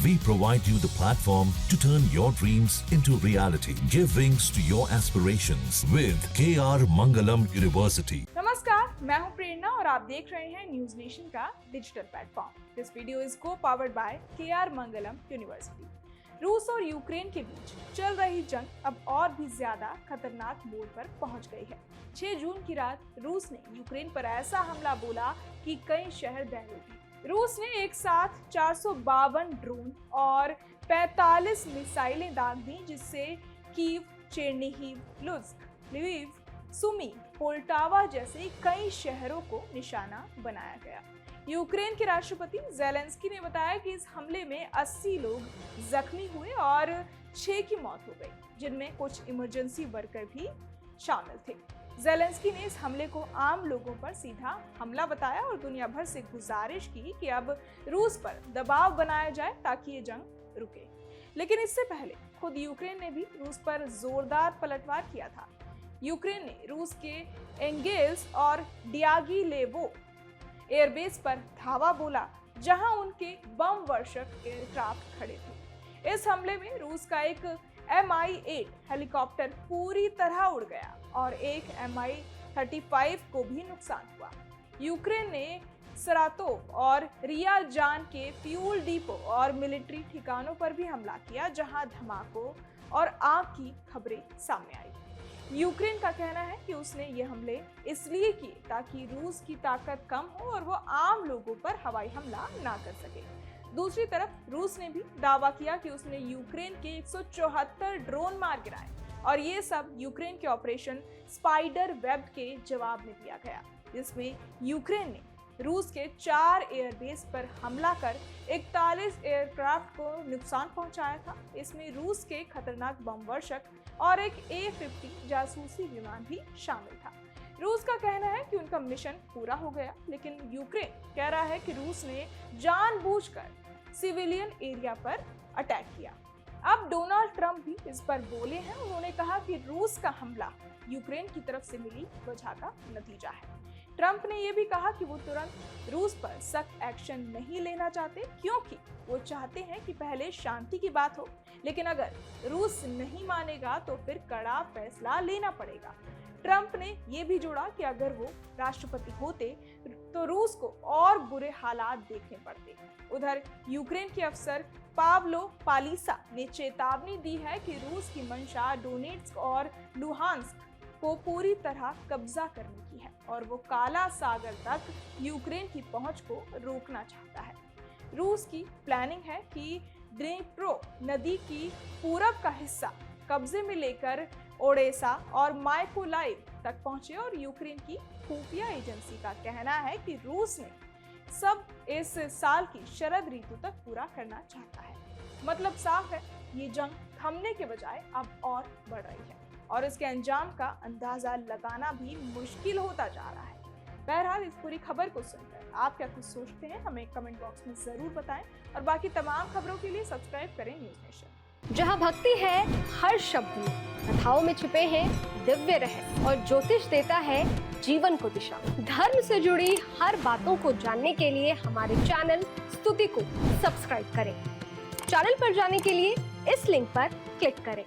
We provide you the platform to turn your dreams into reality. Give wings to your aspirations with KR Mangalam University. नमस्कार, मैं हूं प्रेरणा और आप देख रहे हैं न्यूज नेशन का digital platform. This video is co powered by KR Mangalam university. रूस और यूक्रेन के बीच चल रही जंग अब और भी ज्यादा खतरनाक मोड़ पर पहुंच गई है। 6 जून की रात रूस ने यूक्रेन पर ऐसा हमला बोला कि कई शहर दहल उठे। रूस ने एक साथ 452 ड्रोन और 45 मिसाइलें दाग दी, जिससे Kyiv, Chernihiv, Lutsk, Lviv, Sumy, Poltava जैसे कई शहरों को निशाना बनाया गया। यूक्रेन के राष्ट्रपति ज़ेलेंस्की ने बताया कि इस हमले में 80 लोग जख्मी हुए और 6 की मौत हो गई, जिनमें कुछ इमरजेंसी वर्कर भी शामिल थे। ज़ेलेंस्की ने इस हमले को आम लोगों पर सीधा हमला बताया और दुनिया भर से गुजारिश की कि अब रूस पर दबाव बनाया जाए ताकि ये जंग रुके। लेकिन इससे पहले खुद यूक्रेन ने भी रूस पर जोरदार पलटवार किया था। यूक्रेन ने रूस के एंगेल्स और डियागिलेवो एयरबेस पर धावा बोला, जहां उनके बम वर्षक एयरक्राफ्ट खड़े थे। इस हमले में रूस का एक Mi-8 हेलीकॉप्टर पूरी तरह उड़ गया और एक Mi-35 को भी नुकसान हुआ। यूक्रेन ने सरातोव और रियाजान के फ्यूल डिपो और मिलिट्री ठिकानों पर भी हमला किया, जहां धमाकों और आग की खबरें सामने आई। यूक्रेन का कहना है कि उसने ये हमले इसलिए किए ताकि रूस की ताकत कम हो और वो आम लोगों पर हवाई हमला ना कर सके। दूसरी तरफ रूस ने भी दावा किया कि उसने यूक्रेन के 174 ड्रोन मार गिराए और ये सब यूक्रेन के ऑपरेशन स्पाइडर वेब के जवाब में दिया गया, जिसमें यूक्रेन ने रूस के 4 एयरबेस पर हमला कर 41 एयरक्राफ्ट को नुकसान पहुंचाया था। इसमें रूस के खतरनाक बम वर्षक और एक A-50 जासूसी विमान भी शामिल था। रूस का कहना है कि उनका मिशन पूरा हो गया, लेकिन यूक्रेन कह रहा है कि रूस ने जानबूझकर सिविलियन एरिया पर अटैक किया। अब डोनाल्ड ट्रंप भी इस पर बोले हैं। उन्होंने कहा कि रूस का हमला यूक्रेन की तरफ से मिली वजह का नतीजा है। ट्रंप ने यह भी कहा कि वो तुरंत रूस पर सख्त एक्शन नहीं लेना चाहते, क्योंकि वो चाहते हैं कि पहले शांति की बात हो, लेकिन अगर रूस नहीं मानेगा तो फिर कड़ा फैसला लेना पड़ेगा। ट्रंप ने यह भी जोड़ा कि अगर वो राष्ट्रपति होते तो रूस को और बुरे हालात देखने पड़ते। उधर यूक्रेन के अफसर पाब्लो पालिसा ने चेतावनी दी है कि रूस की मंशा डोनेट्स्क और लुहांस्क को पूरी तरह कब्जा करने की है और वो काला सागर तक यूक्रेन की पहुंच को रोकना चाहता है। रूस की प्लानिंग है कि ड्नीप्रो नदी की पूरब का हिस्सा कब्जे में लेकर ओडेसा और माइकोलाइव तक पहुंचे और यूक्रेन की खुफिया एजेंसी का कहना है कि रूस ने सब इस साल की शरद ऋतु तक पूरा करना चाहता है। मतलब साफ है, ये जंग थमने के बजाय अब और बढ़ रही है और इसके अंजाम का अंदाजा लगाना भी मुश्किल होता जा रहा है। बहरहाल, इस पूरी खबर को सुनकर आप क्या कुछ सोचते हैं, हमें कमेंट बॉक्स में जरूर बताएं और बाकी तमाम खबरों के लिए सब्सक्राइब करें न्यूज नेशन। जहां भक्ति है हर शब्द में, कथाओं में छुपे हैं दिव्य रहस्य और ज्योतिष देता है जीवन को दिशा। धर्म से जुड़ी हर बातों को जानने के लिए हमारे चैनल स्तुति को सब्सक्राइब करें। चैनल पर जाने के लिए इस लिंक पर क्लिक करें।